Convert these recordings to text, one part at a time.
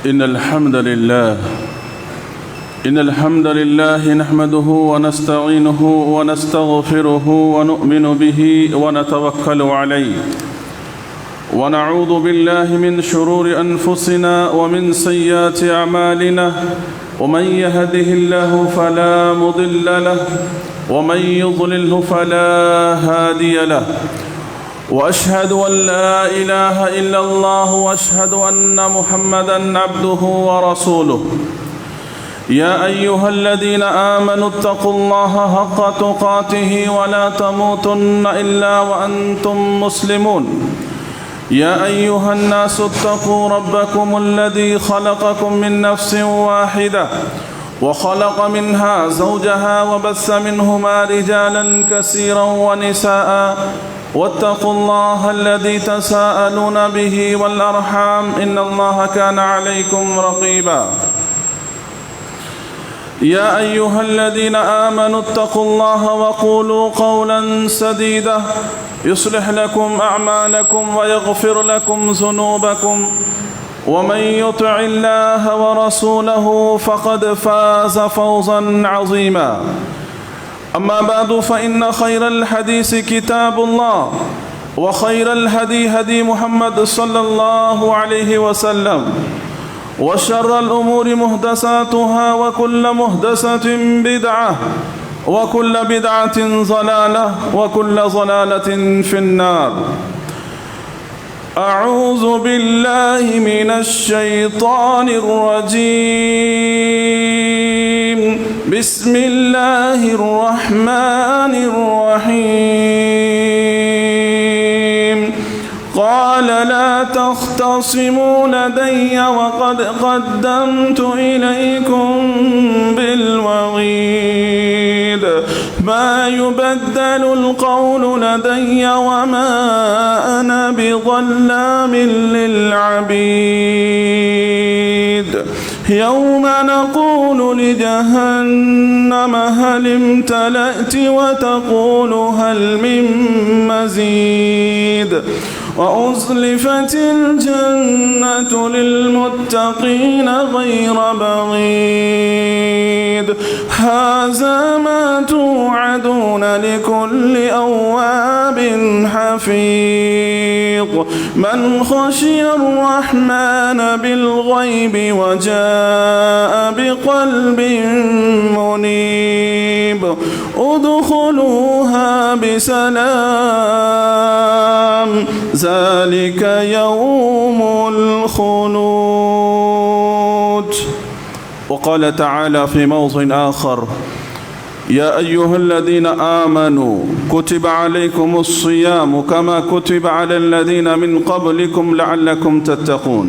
إن الحمد لله نحمده ونستعينه ونستغفره ونؤمن به ونتوكل عليه ونعوذ بالله من شرور أنفسنا ومن سيئات أعمالنا ومن يهده الله فلا مضل له ومن يضلله فلا هادي له وأشهد أن لا إله إلا الله وأشهد أن محمدًا عبده ورسوله يا أيها الذين آمنوا اتقوا الله حق تقاته ولا تموتن إلا وأنتم مسلمون يا أيها الناس اتقوا ربكم الذي خلقكم من نفس واحدة وخلق منها زوجها وبث منهما رجالا كثيرا ونساء واتقوا الله الذي تساءلون به والأرحام إن الله كان عليكم رقيبا يا أيها الذين آمنوا اتقوا الله وقولوا قولا سديدا يصلح لكم أعمالكم ويغفر لكم ذنوبكم ومن يطع الله ورسوله فقد فاز فوزا عظيما أما بعد فإن خير الحديث كتاب الله وخير الهدي هدي محمد صلى الله عليه وسلم وشر الأمور محدثاتها وكل محدثة بدعة وكل بدعة ضلالة وكل ضلالة في النار. أعوذ بالله من الشيطان الرجيم. بسم الله الرحمن الرحيم. قال لا تختصموا لدي وقد قدمت إليكم بالوعيد ما يبدل القول لدي وما أنا بظلام للعبيد. يوم نقول لجهنم هل امتلأت وتقول هل من مزيد وأزلفت الجنة للمتقين غير بعيد هذا ما توعدون لكل أواب حفيظ من خشي الرحمن بالغيب وجاء بقلب منيب ادخلوها بسلام ذلك يوم الخلود. وقال تعالى في موضع آخر يا أيها الذين آمنوا كتب عليكم الصيام كما كتب على الذين من قبلكم لعلكم تتقون.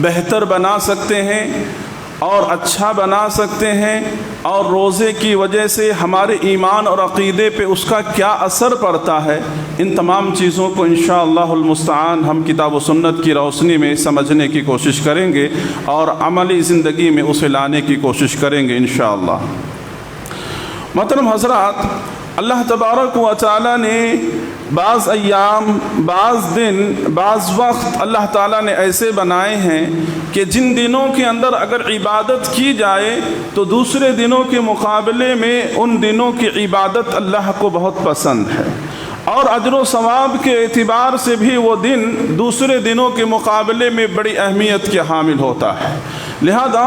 بہتر بنا سکتے ہیں اور اچھا بنا سکتے ہیں، اور روزے کی وجہ سے ہمارے ایمان اور عقیدے پہ اس کا کیا اثر پڑتا ہے، ان تمام چیزوں کو انشاءاللہ المستعان ہم کتاب و سنت کی روشنی میں سمجھنے کی کوشش کریں گے اور عملی زندگی میں اسے لانے کی کوشش کریں گے انشاءاللہ۔ محترم حضرات، اللہ تبارک و تعالیٰ نے بعض ایام، بعض دن، بعض وقت اللہ تعالیٰ نے ایسے بنائے ہیں کہ جن دنوں کے اندر اگر عبادت کی جائے تو دوسرے دنوں کے مقابلے میں ان دنوں کی عبادت اللہ کو بہت پسند ہے، اور اجر و ثواب کے اعتبار سے بھی وہ دن دوسرے دنوں کے مقابلے میں بڑی اہمیت کے حامل ہوتا ہے۔ لہذا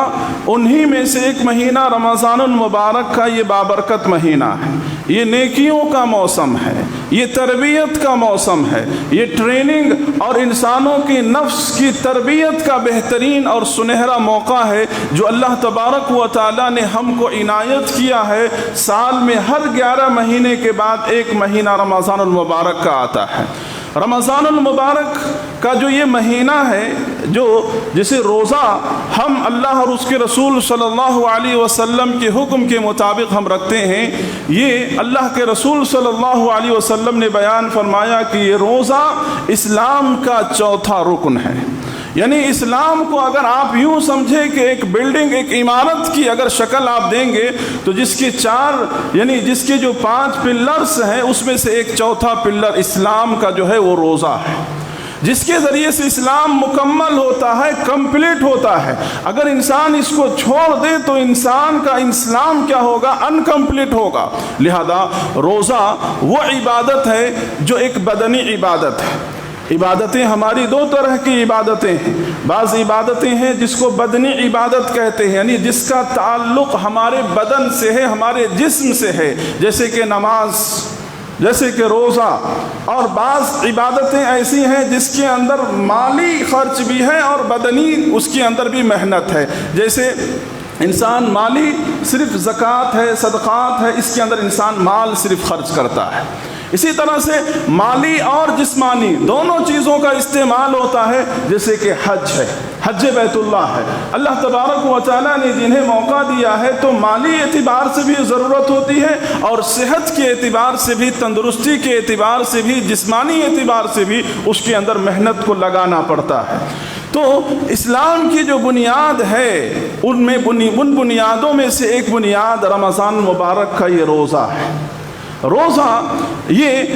انہی میں سے ایک مہینہ رمضان المبارک کا یہ بابرکت مہینہ ہے، یہ نیکیوں کا موسم ہے، یہ تربیت کا موسم ہے، یہ ٹریننگ اور انسانوں کی نفس کی تربیت کا بہترین اور سنہرا موقع ہے جو اللہ تبارک و تعالیٰ نے ہم کو عنایت کیا ہے۔ سال میں ہر 11 مہینے کے بعد ایک مہینہ رمضان المبارک کا آتا ہے۔ رمضان المبارک کا جو یہ مہینہ ہے، جو جسے روزہ ہم اللہ اور اس کے رسول صلی اللہ علیہ وسلم کے حکم کے مطابق ہم رکھتے ہیں، یہ اللہ کے رسول صلی اللہ علیہ وسلم نے بیان فرمایا کہ یہ روزہ اسلام کا چوتھا رکن ہے۔ یعنی اسلام کو اگر آپ یوں سمجھیں کہ ایک بلڈنگ، ایک عمارت کی اگر شکل آپ دیں گے تو جس کی جس کے جو 5 پلرز ہیں اس میں سے ایک چوتھا پلر اسلام کا جو ہے وہ روزہ ہے، جس کے ذریعے سے اسلام مکمل ہوتا ہے، کمپلیٹ ہوتا ہے۔ اگر انسان اس کو چھوڑ دے تو انسان کا اسلام کیا ہوگا؟ انکمپلیٹ ہوگا۔ لہذا روزہ وہ عبادت ہے جو ایک بدنی عبادت ہے۔ عبادتیں ہماری 2 طرح کی عبادتیں ہیں۔ بعض عبادتیں ہیں جس کو بدنی عبادت کہتے ہیں، یعنی جس کا تعلق ہمارے بدن سے ہے، ہمارے جسم سے ہے، جیسے کہ نماز، جیسے کہ روزہ، اور بعض عبادتیں ایسی ہیں جس کے اندر مالی خرچ بھی ہے اور بدنی اس کے اندر بھی محنت ہے، جیسے انسان مالی صرف زکوٰۃ ہے، صدقات ہے، اس کے اندر انسان مال صرف خرچ کرتا ہے۔ اسی طرح سے مالی اور جسمانی دونوں چیزوں کا استعمال ہوتا ہے، جیسے کہ حج ہے، حج بیت اللہ ہے۔ اللہ تبارک و تعالیٰ نے جنہیں موقع دیا ہے تو مالی اعتبار سے بھی ضرورت ہوتی ہے، اور صحت کے اعتبار سے بھی، تندرستی کے اعتبار سے بھی، جسمانی اعتبار سے بھی اس کے اندر محنت کو لگانا پڑتا ہے۔ تو اسلام کی جو بنیاد ہے ان بنیادوں میں سے ایک بنیاد رمضان مبارک کا یہ روزہ ہے۔ روزہ یہ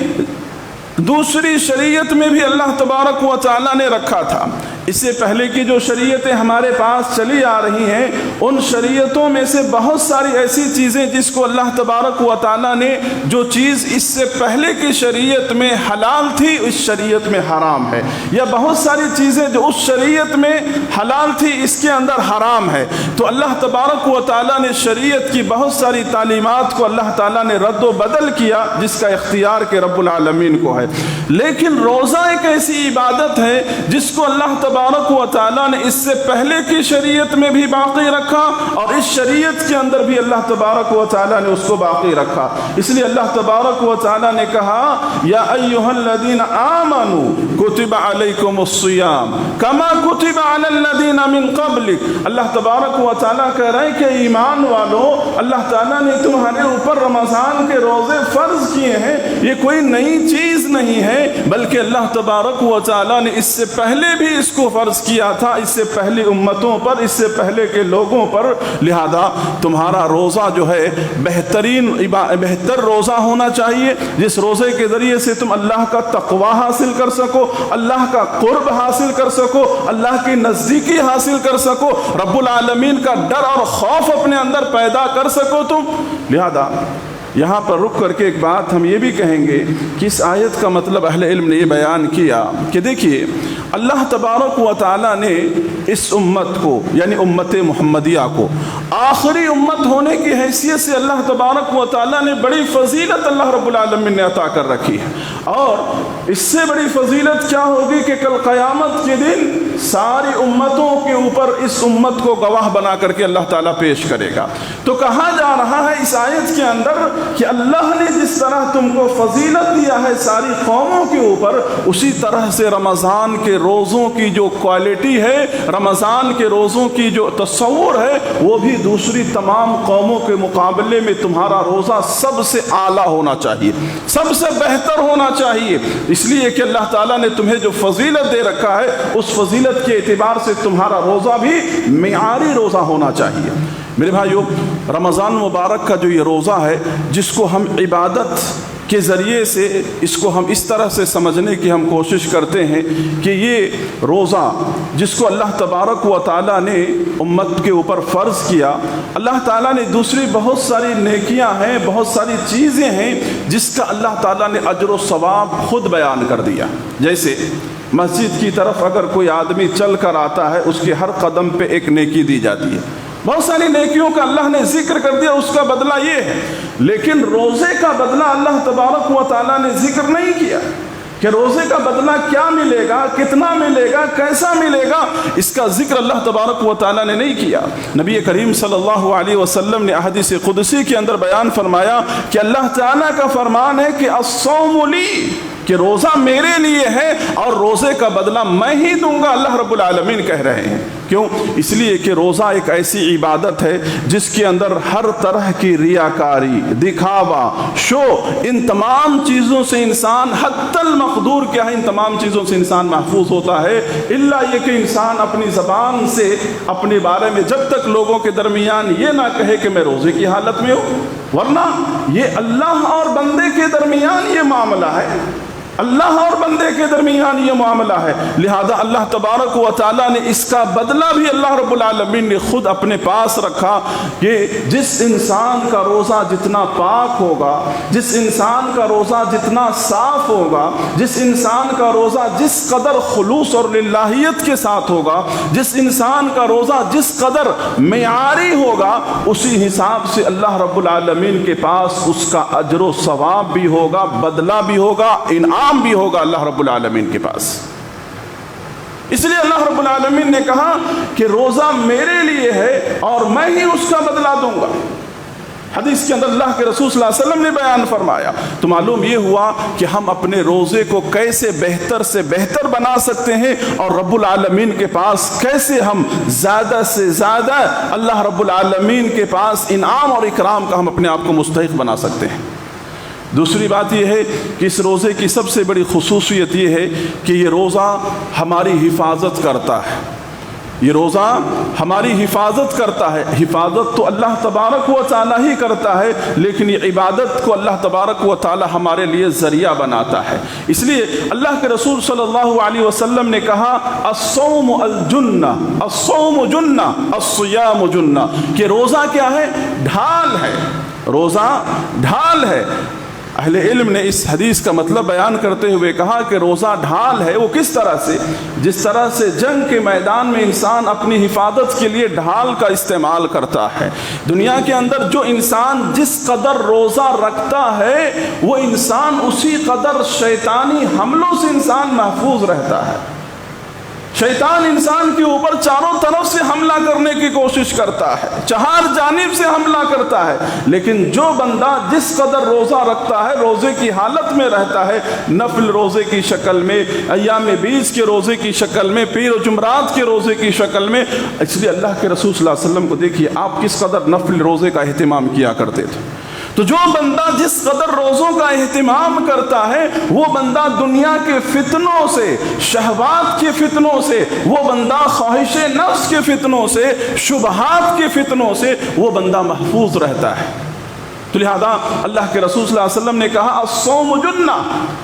دوسری شریعت میں بھی اللہ تبارک و تعالیٰ نے رکھا تھا۔ اس سے پہلے کی جو شریعتیں ہمارے پاس چلی آ رہی ہیں، ان شریعتوں میں سے بہت ساری ایسی چیزیں جس کو اللہ تبارک و تعالیٰ نے، جو چیز اس سے پہلے کی شریعت میں حلال تھی اس شریعت میں حرام ہے، یا بہت ساری چیزیں جو اس شریعت میں حلال تھی اس کے اندر حرام ہے۔ تو اللہ تبارک و تعالیٰ نے شریعت کی بہت ساری تعلیمات کو اللہ تعالیٰ نے رد و بدل کیا، جس کا اختیار کے رب العالمین کو ہے۔ لیکن روزہ ایک ایسی عبادت ہے جس کو اللہ تبارک و تعالیٰ نے اس سے پہلے کی شریعت میں بھی باقی رکھا، اور اس شریعت کے اندر بھی اللہ تبارک و تعالیٰ نے اس کو باقی رکھا۔ اس لیے اللہ تبارک و تعالیٰ نے کہا، یا ایھا الذین آمنوا کتب علیکم الصیام کما کتب علی الذین من قبلک۔ اللہ تبارک و تعالیٰ کہہ رہے ہیں کہ ایمان والو، اللہ تعالیٰ نے تمہارے اوپر رمضان کے روزے فرض کیے ہیں، یہ کوئی نئی چیز نہیں ہے، بلکہ اللہ تبارک و تعالیٰ نے اس سے پہلے بھی اس کو فرض کیا تھا، اس سے پہلی امتوں پر، اس سے پہلے کے لوگوں پر۔ لہذا تمہارا روزہ جو ہے بہتر روزہ ہونا چاہیے، جس روزے کے ذریعے سے تم اللہ کا تقوی حاصل کر سکو، اللہ کا قرب حاصل کر سکو، اللہ کی نزدیکی حاصل کر سکو، رب العالمین کا ڈر اور خوف اپنے اندر پیدا کر سکو تم۔ لہذا یہاں پر رک کر کے ایک بات ہم یہ بھی کہیں گے کہ اس آیت کا مطلب اہل علم نے یہ بیان کیا کہ دیکھیے، اللہ تبارک و تعالیٰ نے اس امت کو، یعنی امت محمدیہ کو، آخری امت ہونے کی حیثیت سے اللہ تبارک و تعالیٰ نے بڑی فضیلت اللہ رب العالمین نے عطا کر رکھی ہے۔ اور اس سے بڑی فضیلت کیا ہوگی کہ کل قیامت کے دن ساری امتوں کے اوپر اس امت کو گواہ بنا کر کے اللہ تعالیٰ پیش کرے گا۔ تو کہا جا رہا ہے اس آیت کے اندر کہ اللہ نے جس طرح تم کو فضیلت دیا ہے ساری قوموں کے اوپر، اسی طرح سے رمضان کے روزوں کی جو کوالٹی ہے، رمضان کے روزوں کی جو تصور ہے، وہ بھی دوسری تمام قوموں کے مقابلے میں تمہارا روزہ سب سے اعلیٰ ہونا چاہیے، سب سے بہتر ہونا چاہیے، اس لیے کہ اللہ تعالیٰ نے تمہیں جو فضیلت دے رکھا ہے اس فضیلت کے اعتبار سے تمہارا روزہ بھی معیاری روزہ ہونا چاہیے۔ میرے بھائیو، رمضان مبارک کا جو یہ روزہ ہے، جس کو ہم عبادت کے ذریعے سے اس کو ہم اس طرح سے سمجھنے کی ہم کوشش کرتے ہیں کہ یہ روزہ جس کو اللہ تبارک و تعالیٰ نے امت کے اوپر فرض کیا، اللہ تعالیٰ نے دوسری بہت ساری نیکیاں ہیں، بہت ساری چیزیں ہیں جس کا اللہ تعالیٰ نے اجر و ثواب خود بیان کر دیا۔ جیسے مسجد کی طرف اگر کوئی آدمی چل کر آتا ہے، اس کے ہر قدم پہ ایک نیکی دی جاتی ہے، بہت ساری نیکیوں کا اللہ نے ذکر کر دیا، اس کا بدلہ یہ ہے۔ لیکن روزے کا بدلہ اللہ تبارک و تعالیٰ نے ذکر نہیں کیا کہ روزے کا بدلہ کیا ملے گا، کتنا ملے گا، کیسا ملے گا، اس کا ذکر اللہ تبارک و تعالیٰ نے نہیں کیا۔ نبی کریم صلی اللہ علیہ وسلم نے احادیث قدسی کے اندر بیان فرمایا کہ اللہ تعالیٰ کا فرمان ہے کہ الصوم لی، کہ روزہ میرے لیے ہے اور روزے کا بدلہ میں ہی دوں گا، اللہ رب العالمین کہہ رہے ہیں۔ کیوں؟ اس لیے کہ روزہ ایک ایسی عبادت ہے جس کے اندر ہر طرح کی ریاکاری، دکھاوا، شو، ان تمام چیزوں سے انسان حتی المقدور کیا ہے، ان تمام چیزوں سے انسان محفوظ ہوتا ہے، الا یہ کہ انسان اپنی زبان سے اپنے بارے میں جب تک لوگوں کے درمیان یہ نہ کہے کہ میں روزے کی حالت میں ہوں، ورنہ یہ اللہ اور بندے کے درمیان یہ معاملہ ہے، اللہ اور بندے کے درمیان یہ معاملہ ہے۔ لہذا اللہ تبارک و تعالیٰ نے اس کا بدلہ بھی اللہ رب العالمین نے خود اپنے پاس رکھا کہ جس انسان کا روزہ جتنا پاک ہوگا، جس انسان کا روزہ جتنا صاف ہوگا، جس انسان کا روزہ جس قدر خلوص اور للہیت کے ساتھ ہوگا، جس انسان کا روزہ جس قدر معیاری ہوگا، اسی حساب سے اللہ رب العالمین کے پاس اس کا اجر و ثواب بھی ہوگا، بدلہ بھی ہوگا، انعام بھی ہوگا اللہ رب العالمین کے پاس۔ اس لیے اللہ رب العالمین نے کہا کہ روزہ میرے لیے ہے اور میں ہی اس کا بدلہ دوں گا۔ حدیث کے اندر اللہ کے رسول صلی اللہ علیہ وسلم نے بیان فرمایا، تو معلوم یہ ہوا کہ ہم اپنے روزے کو کیسے بہتر سے بہتر بنا سکتے ہیں اور رب العالمین کے پاس کیسے ہم زیادہ سے زیادہ اللہ رب العالمین کے پاس انعام اور اکرام کا ہم اپنے آپ کو مستحق بنا سکتے ہیں۔ دوسری بات یہ ہے کہ اس روزے کی سب سے بڑی خصوصیت یہ ہے کہ یہ روزہ ہماری حفاظت کرتا ہے، یہ روزہ ہماری حفاظت کرتا ہے۔ حفاظت تو اللہ تبارک و تعالیٰ ہی کرتا ہے، لیکن یہ عبادت کو اللہ تبارک و تعالیٰ ہمارے لیے ذریعہ بناتا ہے۔ اس لیے اللہ کے رسول صلی اللہ علیہ وسلم نے کہا الصوم الجنہ، الصوم جنہ، الصیام جنہ، کہ روزہ کیا ہے؟ ڈھال ہے، روزہ ڈھال ہے۔ اہل علم نے اس حدیث کا مطلب بیان کرتے ہوئے کہا کہ روزہ ڈھال ہے۔ وہ کس طرح سے؟ جس طرح سے جنگ کے میدان میں انسان اپنی حفاظت کے لیے ڈھال کا استعمال کرتا ہے، دنیا کے اندر جو انسان جس قدر روزہ رکھتا ہے وہ انسان اسی قدر شیطانی حملوں سے انسان محفوظ رہتا ہے۔ شیطان انسان کے اوپر چاروں طرف سے حملہ کرنے کی کوشش کرتا ہے، چہار جانب سے حملہ کرتا ہے، لیکن جو بندہ جس قدر روزہ رکھتا ہے، روزے کی حالت میں رہتا ہے، نفل روزے کی شکل میں، ایام بیس کے روزے کی شکل میں، پیر و جمعرات کے روزے کی شکل میں، اس لیے اللہ کے رسول صلی اللہ علیہ وسلم کو دیکھیے آپ کس قدر نفل روزے کا اہتمام کیا کرتے تھے۔ تو جو بندہ جس قدر روزوں کا اہتمام کرتا ہے، وہ بندہ دنیا کے فتنوں سے، شہوات کے فتنوں سے، وہ بندہ خواہش نفس کے فتنوں سے، شبہات کے فتنوں سے وہ بندہ محفوظ رہتا ہے۔ تو لہذا اللہ کے رسول صلی اللہ علیہ وسلم نے کہا الصوم جنہ،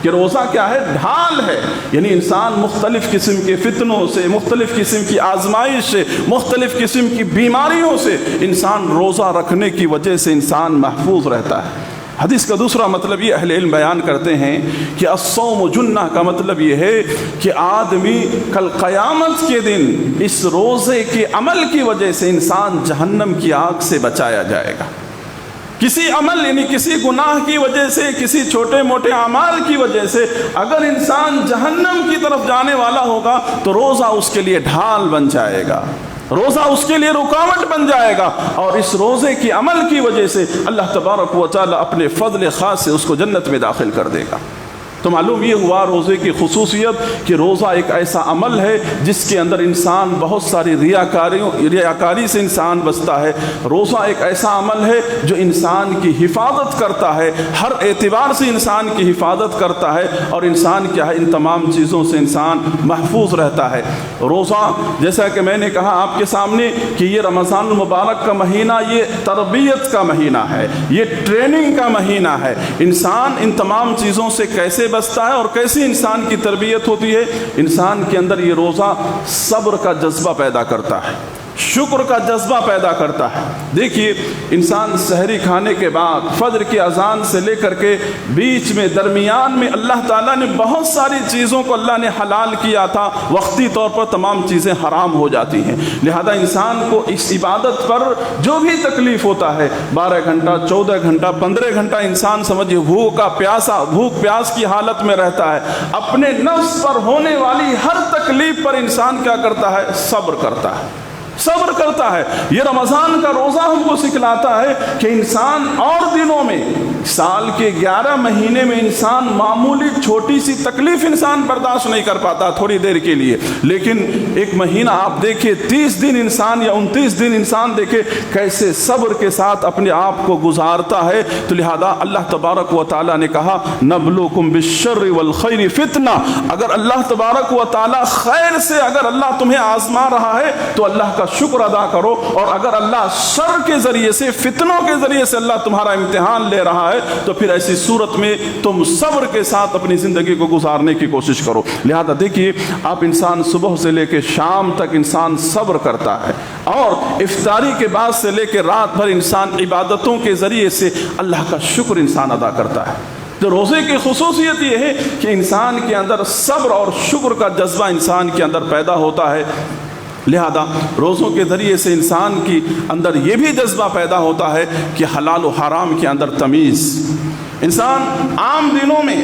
کہ روزہ کیا ہے؟ ڈھال ہے، یعنی انسان مختلف قسم کے فتنوں سے، مختلف قسم کی آزمائش سے، مختلف قسم کی بیماریوں سے انسان روزہ رکھنے کی وجہ سے انسان محفوظ رہتا ہے۔ حدیث کا دوسرا مطلب یہ اہل علم بیان کرتے ہیں کہ الصوم جنہ کا مطلب یہ ہے کہ آدمی کل قیامت کے دن اس روزے کے عمل کی وجہ سے انسان جہنم کی آگ سے بچایا جائے گا۔ کسی عمل یعنی کسی گناہ کی وجہ سے، کسی چھوٹے موٹے اعمال کی وجہ سے اگر انسان جہنم کی طرف جانے والا ہوگا تو روزہ اس کے لیے ڈھال بن جائے گا۔ روزہ اس کے لیے رکاوٹ بن جائے گا، اور اس روزے کی عمل کی وجہ سے اللہ تبارک و تعالی اپنے فضل خاص سے اس کو جنت میں داخل کر دے گا۔ تو معلوم یہ ہوا روزے کی خصوصیت کہ روزہ ایک ایسا عمل ہے جس کے اندر انسان بہت ساری ریاکاری سے انسان بچتا ہے۔ روزہ ایک ایسا عمل ہے جو انسان کی حفاظت کرتا ہے، ہر اعتبار سے انسان کی حفاظت کرتا ہے، اور انسان کیا ہے، ان تمام چیزوں سے انسان محفوظ رہتا ہے۔ روزہ جیسا کہ میں نے کہا آپ کے سامنے کہ یہ رمضان المبارک کا مہینہ یہ تربیت کا مہینہ ہے، یہ ٹریننگ کا مہینہ ہے۔ انسان ان تمام چیزوں سے کیسے بچتا ہے اور کیسے انسان کی تربیت ہوتی ہے؟ انسان کے اندر یہ روزہ صبر کا جذبہ پیدا کرتا ہے، شکر کا جذبہ پیدا کرتا ہے۔ دیکھیے انسان سحری کھانے کے بعد فجر کی اذان سے لے کر کے بیچ میں درمیان میں اللہ تعالیٰ نے بہت ساری چیزوں کو اللہ نے حلال کیا تھا، وقتی طور پر تمام چیزیں حرام ہو جاتی ہیں، لہذا انسان کو اس عبادت پر جو بھی تکلیف ہوتا ہے 12 گھنٹہ 14 گھنٹہ 15 گھنٹہ انسان سمجھے بھوک پیاس کی حالت میں رہتا ہے، اپنے نفس پر ہونے والی ہر تکلیف پر انسان کیا کرتا ہے؟ صبر کرتا ہے، صبر کرتا ہے۔ یہ رمضان کا روزہ ہم کو سکھلاتا ہے کہ انسان اور دنوں میں، سال کے 11 مہینے میں انسان معمولی چھوٹی سی تکلیف انسان برداشت نہیں کر پاتا تھوڑی دیر کے لیے، لیکن ایک مہینہ آپ دیکھیں 30 دن انسان یا 29 دن انسان دیکھے کیسے صبر کے ساتھ اپنے آپ کو گزارتا ہے۔ تو لہذا اللہ تبارک و تعالیٰ نے کہا نبلوکم بالشر والخیر فتنہ، اگر اللہ تبارک و تعالیٰ خیر سے اگر اللہ تمہیں آزما رہا ہے تو اللہ کا شکر ادا کرو، اور اگر اللہ شر کے ذریعے سے فتنوں کے ذریعے سے اللہ تمہارا امتحان لے رہا ہے تو پھر ایسی صورت میں تم صبر کے ساتھ اپنی زندگی کو گزارنے کی کوشش کرو۔ لہذا دیکھیے آپ انسان صبح سے لے کے شام تک انسان صبر کرتا ہے، اور افطاری کے بعد سے لے کے رات بھر انسان عبادتوں کے ذریعے سے اللہ کا شکر انسان ادا کرتا ہے۔ تو روزے کی خصوصیت یہ ہے کہ انسان کے اندر صبر اور شکر کا جذبہ انسان کے اندر پیدا ہوتا ہے۔ لہذا روزوں کے ذریعے سے انسان کی اندر یہ بھی جذبہ پیدا ہوتا ہے کہ حلال و حرام کے اندر تمیز۔ انسان عام دنوں میں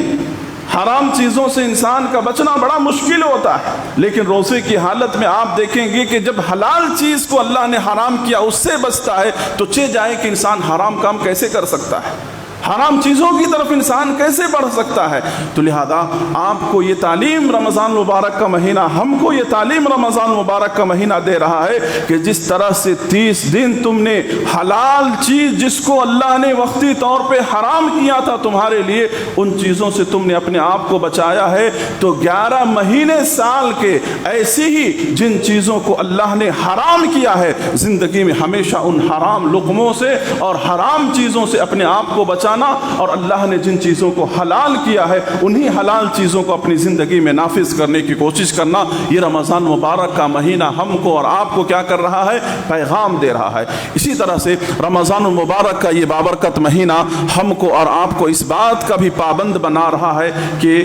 حرام چیزوں سے انسان کا بچنا بڑا مشکل ہوتا ہے، لیکن روزے کی حالت میں آپ دیکھیں گے کہ جب حلال چیز کو اللہ نے حرام کیا اس سے بچتا ہے تو جائے کہ انسان حرام کام کیسے کر سکتا ہے، حرام چیزوں کی طرف انسان کیسے بڑھ سکتا ہے۔ تو لہذا آپ کو یہ تعلیم رمضان مبارک کا مہینہ، ہم کو یہ تعلیم رمضان مبارک کا مہینہ دے رہا ہے کہ جس طرح سے 30 دن تم نے حلال چیز جس کو اللہ نے وقتی طور پہ حرام کیا تھا تمہارے لیے، ان چیزوں سے تم نے اپنے آپ کو بچایا ہے، تو 11 مہینے سال کے ایسی ہی جن چیزوں کو اللہ نے حرام کیا ہے زندگی میں ہمیشہ ان حرام لقموں سے اور حرام چیزوں سے اپنے آپ کو بچانا، اور اللہ نے جن چیزوں کو حلال کیا ہے انہی حلال چیزوں کو اپنی زندگی میں نافذ کرنے کی کوشش کرنا۔ یہ رمضان مبارک کا مہینہ ہم کو اور آپ کو کیا کر رہا ہے؟ پیغام دے رہا ہے۔ اسی طرح سے رمضان المبارک کا یہ بابرکت مہینہ ہم کو اور آپ کو اس بات کا بھی پابند بنا رہا ہے کہ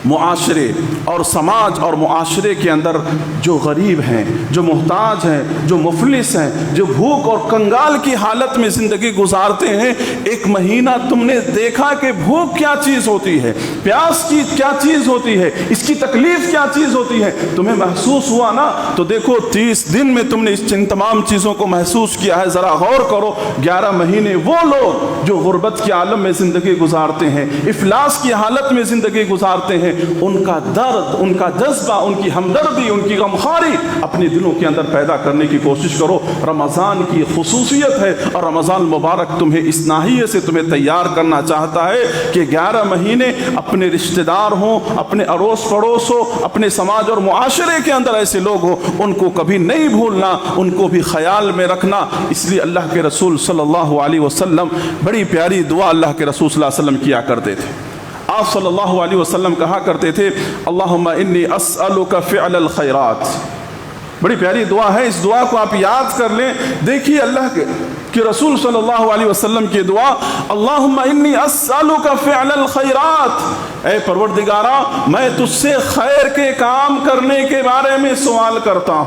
معاشرے اور سماج اور معاشرے کے اندر جو غریب ہیں، جو محتاج ہیں، جو مفلس ہیں، جو بھوک اور کنگال کی حالت میں زندگی گزارتے ہیں، ایک مہینہ تم نے دیکھا کہ بھوک کیا چیز ہوتی ہے، پیاس کی کیا چیز ہوتی ہے، اس کی تکلیف کیا چیز ہوتی ہے، تمہیں محسوس ہوا نا؟ تو دیکھو 30 دن میں تم نے ان تمام چیزوں کو محسوس کیا ہے۔ ذرا غور کرو 11 مہینے وہ لوگ جو غربت کے عالم میں زندگی گزارتے ہیں، افلاس کی حالت میں زندگی گزارتے ہیں، ان کا درد، ان کا جذبہ، ان کی ہمدردی، ان کی غمخواری اپنے دلوں کے اندر پیدا کرنے کی کوشش کرو۔ رمضان کی خصوصیت ہے، اور رمضان مبارک تمہیں اس ناحیے سے تمہیں تیار کرنا چاہتا ہے کہ 11 مہینے اپنے رشتہ دار ہوں، اپنے اڑوس پڑوس ہو، اپنے سماج اور معاشرے کے اندر ایسے لوگ ہوں، ان کو کبھی نہیں بھولنا، ان کو بھی خیال میں رکھنا۔ اس لیے اللہ کے رسول صلی اللہ علیہ وسلم بڑی پیاری دعا اللہ کے رسول صلی اللہ علیہ وسلم کیا کرتے تھے۔ آپ صلی اللہ علیہ وسلم کہا کرتے تھے اللہم انی اسألک فعل الخیرات۔ بڑی پیاری دعا ہے، اس دعا کو آپ یاد کر لیں۔ دیکھیے اللہ کے رسول صلی اللہ علیہ وسلم کی دعا، اللہم انی اسألک فعل الخیرات، اے پروردگارا میں تجھ سے خیر کے کام کرنے کے بارے میں سوال کرتا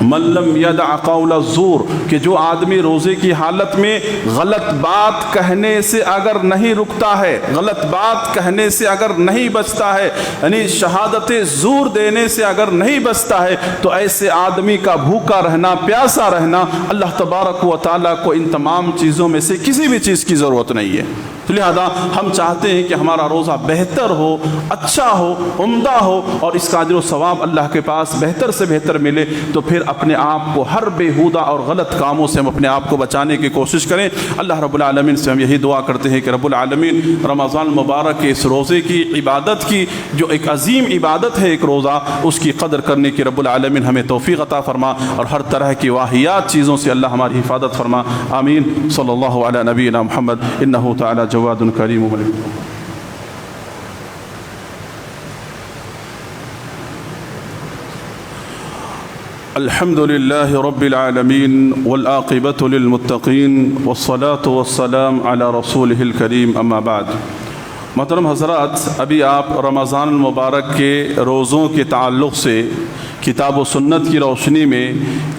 من لم یدع قول الزور، کہ جو آدمی روزے کی حالت میں غلط بات کہنے سے اگر نہیں رکتا ہے، غلط بات کہنے سے اگر نہیں بچتا ہے، یعنی شہادت زور دینے سے اگر نہیں بچتا ہے، تو ایسے آدمی کا بھوکا رہنا، پیاسا رہنا، اللہ تبارک و تعالیٰ کو ان تمام چیزوں میں سے کسی بھی چیز کی ضرورت نہیں ہے۔ لہذا ہم چاہتے ہیں کہ ہمارا روزہ بہتر ہو، اچھا ہو، عمدہ ہو، اور اس کا اجر و ثواب اللہ کے پاس بہتر سے بہتر ملے، تو پھر اپنے آپ کو ہر بیہودہ اور غلط کاموں سے ہم اپنے آپ کو بچانے کی کوشش کریں۔ اللہ رب العالمین سے ہم یہی دعا کرتے ہیں کہ رب العالمین رمضان المبارک کے اس روزے کی عبادت کی، جو ایک عظیم عبادت ہے ایک روزہ، اس کی قدر کرنے کی رب العالمین ہمیں توفیق عطا فرما، اور ہر طرح کی واہیات چیزوں سے اللہ ہماری حفاظت فرما۔ آمین۔ صلی اللہ علی نبینا محمد انہ تعالی جواد کریم مجید۔ الحمد لله رب العالمين والعاقبة للمتقين والصلاة والسلام على رسوله الكريم اما بعد۔ محترم حضرات، ابھی آپ رمضان المبارک کے روزوں کے تعلق سے کتاب و سنت کی روشنی میں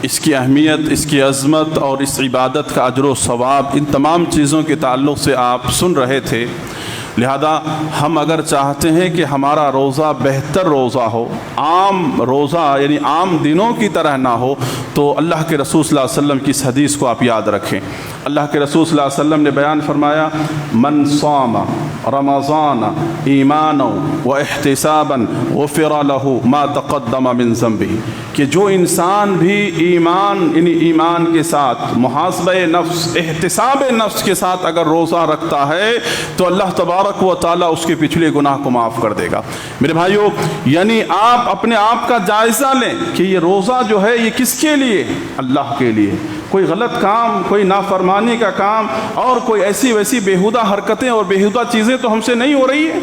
اس کی اہمیت، اس کی عظمت اور اس عبادت کا اجر و ثواب، ان تمام چیزوں کے تعلق سے آپ سن رہے تھے۔ لہذا ہم اگر چاہتے ہیں کہ ہمارا روزہ بہتر روزہ ہو، عام روزہ یعنی عام دنوں کی طرح نہ ہو، تو اللہ کے رسول صلی اللہ علیہ وسلم کی اس حدیث کو آپ یاد رکھیں۔ اللہ کے رسول صلی اللہ علیہ وسلم نے بیان فرمایا، من صام رمضان ایمانا و احتسابا غفر له ما تقدم من ذنبه، کہ جو انسان بھی ایمان یعنی ایمان کے ساتھ، محاسبہ نفس، احتساب نفس کے ساتھ اگر روزہ رکھتا ہے، تو اللہ تبارک و تعالیٰ اس کے پچھلے گناہ کو معاف کر دے گا۔ میرے بھائیو، یعنی آپ اپنے آپ کا جائزہ لیں کہ یہ روزہ جو ہے یہ کس کے لیے؟ اللہ کے لیے۔ کوئی غلط کام، کوئی نافرمانی کا کام اور کوئی ایسی ویسی بیہودہ حرکتیں اور بیہودہ چیزیں تو ہم سے نہیں ہو رہی ہیں۔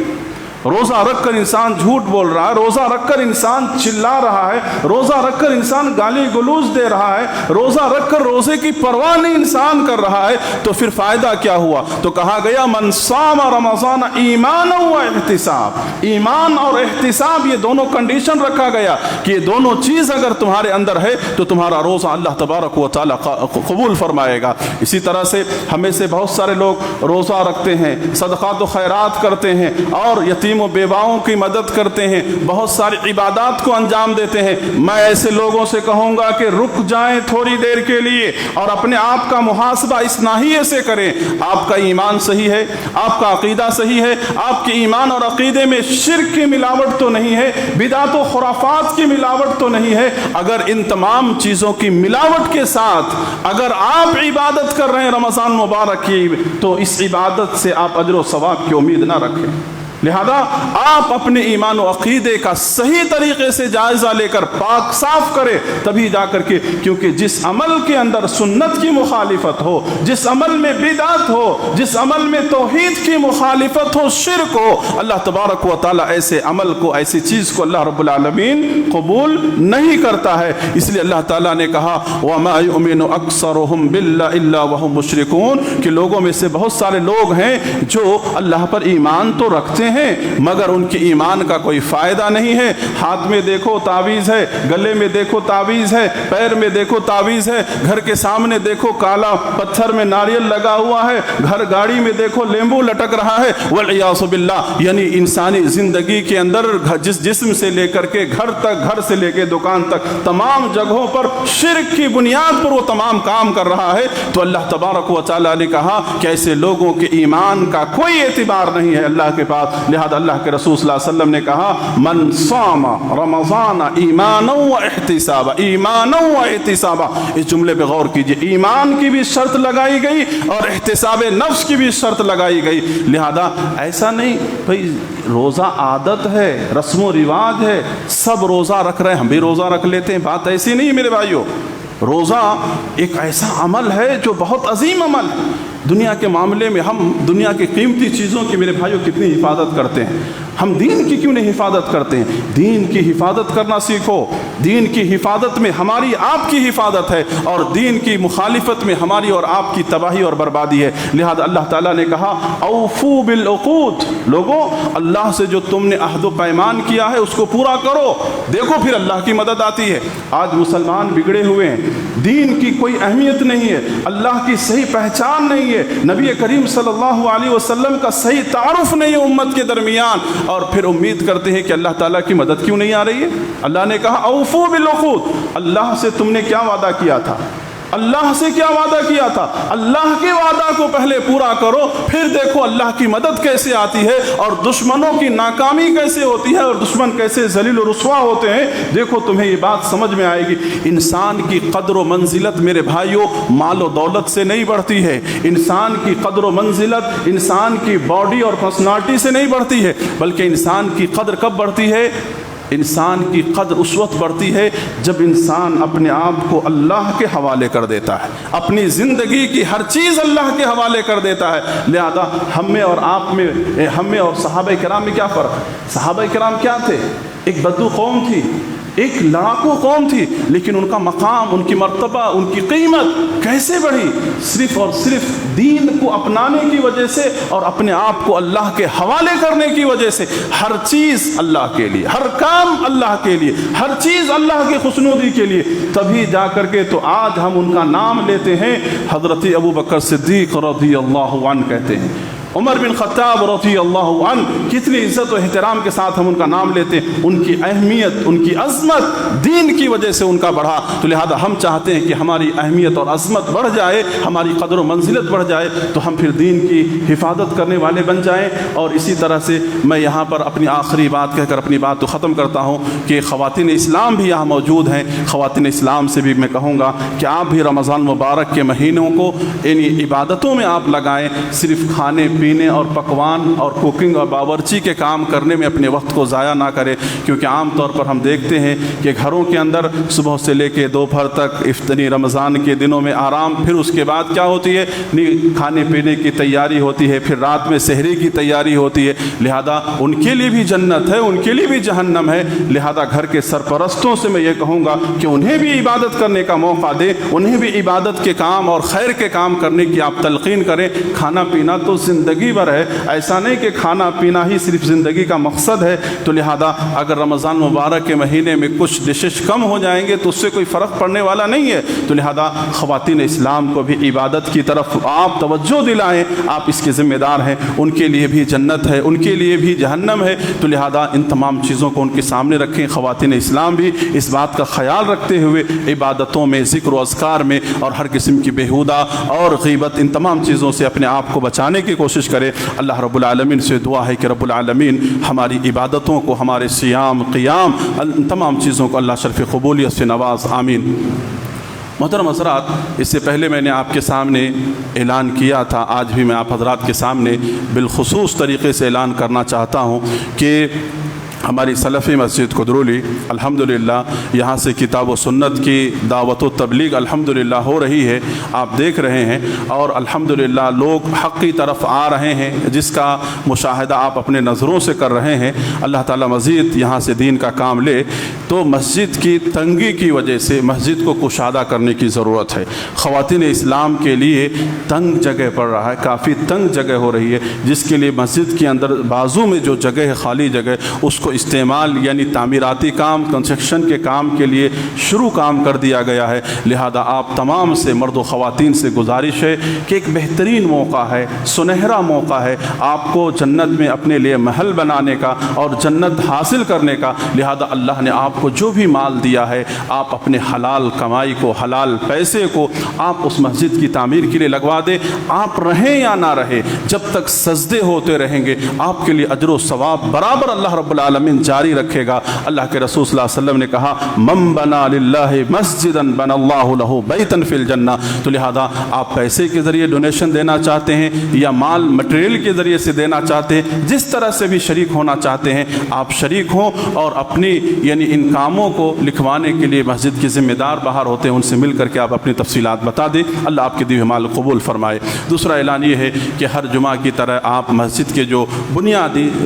روزہ رکھ کر انسان جھوٹ بول رہا ہے، روزہ رکھ کر انسان چلا رہا ہے، روزہ رکھ کر انسان گالی گلوچ دے رہا ہے، روزہ رکھ کر روزے کی پرواہ نہیں انسان کر رہا ہے، تو پھر فائدہ کیا ہوا؟ تو کہا گیا من صام رمضان ایمانا و احتساب، ایمان اور احتساب یہ دونوں کنڈیشن رکھا گیا کہ یہ دونوں چیز اگر تمہارے اندر ہے تو تمہارا روزہ اللہ تبارک و تعالیٰ قبول فرمائے گا۔ اسی طرح سے ہمیں سے بہت سارے لوگ روزہ رکھتے ہیں، صدقات و خیرات کرتے ہیں، اور یتیم و بیواؤں کی مدد کرتے ہیں، بہت ساری عبادات کو انجام دیتے ہیں۔ میں ایسے لوگوں سے کہوں گا کہ رک جائیں تھوڑی دیر کے لیے اور اپنے آپ کا محاسبہ اس ناحیے سے کریں، آپ کا ایمان صحیح ہے، آپ کا عقیدہ صحیح ہے، آپ کے ایمان اور عقیدے میں شرک کی ملاوٹ تو نہیں ہے، بدعت و خرافات کی ملاوٹ تو نہیں ہے۔ اگر ان تمام چیزوں کی ملاوٹ کے ساتھ اگر آپ عبادت کر رہے ہیں رمضان مبارک کی، تو اس عبادت سے آپ اجر و ثواب کی امید نہ رکھیں۔ لہذا آپ اپنے ایمان و عقیدے کا صحیح طریقے سے جائزہ لے کر پاک صاف کریں، تبھی جا کر کے، کیونکہ جس عمل کے اندر سنت کی مخالفت ہو، جس عمل میں بدعت ہو، جس عمل میں توحید کی مخالفت ہو، شرک ہو، اللہ تبارک و تعالیٰ ایسے عمل کو، ایسی چیز کو اللہ رب العالمین قبول نہیں کرتا ہے۔ اس لیے اللہ تعالیٰ نے کہا وَمَا يُؤْمِنُ أَكْثَرُهُمْ بِاللَّهِ إِلَّا وَهُمْ مُشْرِكُونَ، کہ لوگوں میں سے بہت سارے لوگ ہیں جو اللہ پر ایمان تو رکھتے ہیں مگر ان کے ایمان کا کوئی فائدہ نہیں ہے۔ ہاتھ میں دیکھو تعویذ ہے، گلے میں دیکھو تعویذ ہے، پیر میں دیکھو تعویذ ہے، گھر کے سامنے دیکھو کالا پتھر میں ناریل لگا ہوا ہے، گھر گاڑی میں دیکھو لیمبو لٹک رہا ہے، والعیاذ باللہ۔ یعنی انسانی زندگی کے اندر جس جسم سے لے کر کے گھر تک، گھر سے لے کے دکان تک، تمام جگہوں پر شرک کی بنیاد پر وہ تمام کام کر رہا ہے۔ تو اللہ تبارک و تعالیٰ نے کہا کہ ایسے لوگوں کے ایمان کا کوئی اعتبار نہیں ہے اللہ کے پاس۔ لہذا اللہ کے رسول صلی اللہ علیہ وسلم نے کہا من صام رمضان ایمانا و احتسابا، ایمانا و احتسابا، اس جملے پہ غور کیجئے، ایمان کی بھی شرط لگائی گئی اور احتساب نفس کی بھی شرط لگائی گئی۔ لہذا ایسا نہیں بھئی روزہ عادت ہے، رسم و رواج ہے، سب روزہ رکھ رہے ہیں ہم بھی روزہ رکھ لیتے ہیں، بات ایسی نہیں میرے بھائیوں۔ روزہ ایک ایسا عمل ہے جو بہت عظیم عمل ہے۔ دنیا کے معاملے میں ہم دنیا کی قیمتی چیزوں کی میرے بھائیوں کتنی حفاظت کرتے ہیں، ہم دین کی کیوں نہیں حفاظت کرتے ہیں؟ دین کی حفاظت کرنا سیکھو۔ دین کی حفاظت میں ہماری آپ کی حفاظت ہے اور دین کی مخالفت میں ہماری اور آپ کی تباہی اور بربادی ہے۔ لہذا اللہ تعالیٰ نے کہا اوفو بالعقود، لوگوں اللہ سے جو تم نے عہد و پیمان کیا ہے اس کو پورا کرو، دیکھو پھر اللہ کی مدد آتی ہے۔ آج مسلمان بگڑے ہوئے ہیں، دین کی کوئی اہمیت نہیں ہے، اللہ کی صحیح پہچان نہیں ہے، نبی کریم صلی اللہ علیہ وسلم کا صحیح تعارف نہیں ہے امت کے درمیان، اور پھر امید کرتے ہیں کہ اللہ تعالیٰ کی مدد کیوں نہیں آ رہی ہے۔ اللہ نے کہا اوفو بالعقود، اللہ سے تم نے کیا وعدہ کیا تھا، اللہ سے کیا وعدہ کیا تھا، اللہ کے وعدہ کو پہلے پورا کرو، پھر دیکھو اللہ کی مدد کیسے آتی ہے اور دشمنوں کی ناکامی کیسے ہوتی ہے اور دشمن کیسے ذلیل و رسوا ہوتے ہیں، دیکھو تمہیں یہ بات سمجھ میں آئے گی۔ انسان کی قدر و منزلت میرے بھائیوں مال و دولت سے نہیں بڑھتی ہے، انسان کی قدر و منزلت انسان کی باڈی اور پرسنالٹی سے نہیں بڑھتی ہے، بلکہ انسان کی قدر کب بڑھتی ہے؟ انسان کی قدر اس وقت بڑھتی ہے جب انسان اپنے آپ کو اللہ کے حوالے کر دیتا ہے، اپنی زندگی کی ہر چیز اللہ کے حوالے کر دیتا ہے۔ لہذا ہم میں اور آپ میں، ہم میں اور صحابہ کرام میں کیا فرق ہے؟ صحابہ کرام کیا تھے؟ ایک بدو قوم تھی، ایک لڑاکو قوم تھی، لیکن ان کا مقام، ان کی مرتبہ، ان کی قیمت کیسے بڑھی؟ صرف اور صرف دین کو اپنانے کی وجہ سے اور اپنے آپ کو اللہ کے حوالے کرنے کی وجہ سے۔ ہر چیز اللہ کے لیے، ہر کام اللہ کے لیے، ہر چیز اللہ کے خوشنودی کے لیے، تبھی جا کر کے تو آج ہم ان کا نام لیتے ہیں۔ حضرت ابو بکر صدیق رضی اللہ عنہ کہتے ہیں، عمر بن خطاب رضی اللہ عنہ، کتنی عزت و احترام کے ساتھ ہم ان کا نام لیتے ہیں۔ ان کی اہمیت، ان کی عظمت دین کی وجہ سے ان کا بڑھا، تو لہذا ہم چاہتے ہیں کہ ہماری اہمیت اور عظمت بڑھ جائے، ہماری قدر و منزلت بڑھ جائے، تو ہم پھر دین کی حفاظت کرنے والے بن جائیں۔ اور اسی طرح سے میں یہاں پر اپنی آخری بات کہہ کر اپنی بات کو ختم کرتا ہوں کہ خواتین اسلام بھی یہاں موجود ہیں۔ خواتین اسلام سے بھی میں کہوں گا کہ آپ بھی رمضان مبارک کے مہینوں کو ان عبادتوں میں آپ لگائیں، صرف کھانے پینے اور پکوان اور کوکنگ اور باورچی کے کام کرنے میں اپنے وقت کو ضائع نہ کرے، کیونکہ عام طور پر ہم دیکھتے ہیں کہ گھروں کے اندر صبح سے لے کے دوپہر تک افطاری رمضان کے دنوں میں آرام، پھر اس کے بعد کیا ہوتی ہے؟ کھانے پینے کی تیاری ہوتی ہے، پھر رات میں سحری کی تیاری ہوتی ہے۔ لہذا ان کے لیے بھی جنت ہے، ان کے لیے بھی جہنم ہے۔ لہذا گھر کے سرپرستوں سے میں یہ کہوں گا کہ انہیں بھی عبادت کرنے کا موقع دیں، انہیں بھی عبادت کے کام اور خیر کے کام کرنے کی آپ تلقین کریں۔ کھانا پینا تو زندگی بھر ہے، ایسا نہیں کہ کھانا پینا ہی صرف زندگی کا مقصد ہے۔ تو لہذا اگر رمضان مبارک کے مہینے میں کچھ ڈشز کم ہو جائیں گے تو اس سے کوئی فرق پڑنے والا نہیں ہے۔ تو لہذا خواتین اسلام کو بھی عبادت کی طرف آپ توجہ دلائیں، آپ اس کے ذمہ دار ہیں، ان کے لیے بھی جنت ہے، ان کے لیے بھی جہنم ہے۔ تو لہذا ان تمام چیزوں کو ان کے سامنے رکھیں۔ خواتین اسلام بھی اس بات کا خیال رکھتے ہوئے عبادتوں میں، ذکر و اذکار میں اور ہر قسم کی بیہودہ اور غیبت، ان تمام چیزوں سے اپنے آپ کو بچانے کی کوشش کرے۔ اللہ رب العالمین سے دعا ہے کہ رب العالمین ہماری عبادتوں کو، ہمارے صیام، قیام، ان تمام چیزوں کو اللہ شرف قبولیت سے نواز، آمین۔ محترم حضرات، اس سے پہلے میں نے آپ کے سامنے اعلان کیا تھا، آج بھی میں آپ حضرات کے سامنے بالخصوص طریقے سے اعلان کرنا چاہتا ہوں کہ ہماری سلفی مسجد قدرولی الحمدللہ یہاں سے کتاب و سنت کی دعوت و تبلیغ الحمدللہ ہو رہی ہے، آپ دیکھ رہے ہیں، اور الحمدللہ لوگ حق کی طرف آ رہے ہیں، جس کا مشاہدہ آپ اپنے نظروں سے کر رہے ہیں۔ اللہ تعالیٰ مزید یہاں سے دین کا کام لے۔ تو مسجد کی تنگی کی وجہ سے مسجد کو کشادہ کرنے کی ضرورت ہے۔ خواتین اسلام کے لیے تنگ جگہ پڑ رہا ہے، کافی تنگ جگہ ہو رہی ہے، جس کے لیے مسجد کے اندر بازو میں جو جگہ ہے، خالی جگہ، اس کو استعمال یعنی تعمیراتی کام، کنسٹرکشن کے کام کے لیے شروع کام کر دیا گیا ہے۔ لہذا آپ تمام سے، مرد و خواتین سے گزارش ہے کہ ایک بہترین موقع ہے، سنہرا موقع ہے آپ کو جنت میں اپنے لیے محل بنانے کا اور جنت حاصل کرنے کا۔ لہذا اللہ نے آپ کو جو بھی مال دیا ہے، آپ اپنے حلال کمائی کو، حلال پیسے کو آپ اس مسجد کی تعمیر کے لیے لگوا دیں۔ آپ رہیں یا نہ رہیں، جب تک سجدے ہوتے رہیں گے آپ کے لیے اجر و ثواب برابر اللہ رب العالمین جاری رکھے گا۔ اللہ کے رسول صلی اللہ علیہ وسلم نے کہا من بنا للہ مسجدا بنا اللہ لہ بیتا فی الجنہ۔ تو لہذا آپ پیسے کے ذریعے ڈونیشن دینا چاہتے ہیں یا مال مٹیریل کے ذریعے سے دینا چاہتے ہیں، جس طرح سے بھی شریک ہونا چاہتے ہیں آپ شریک ہوں، اور اپنی یعنی ان کاموں کو لکھوانے کے لیے مسجد کے ذمہ دار باہر ہوتے ہیں، ان سے مل کر کے آپ اپنی تفصیلات بتا دیں۔ اللہ آپ کے دیے مال قبول فرمائے۔ دوسرا اعلان یہ ہے کہ ہر جمعہ کی طرح آپ مسجد کے جو بنیادی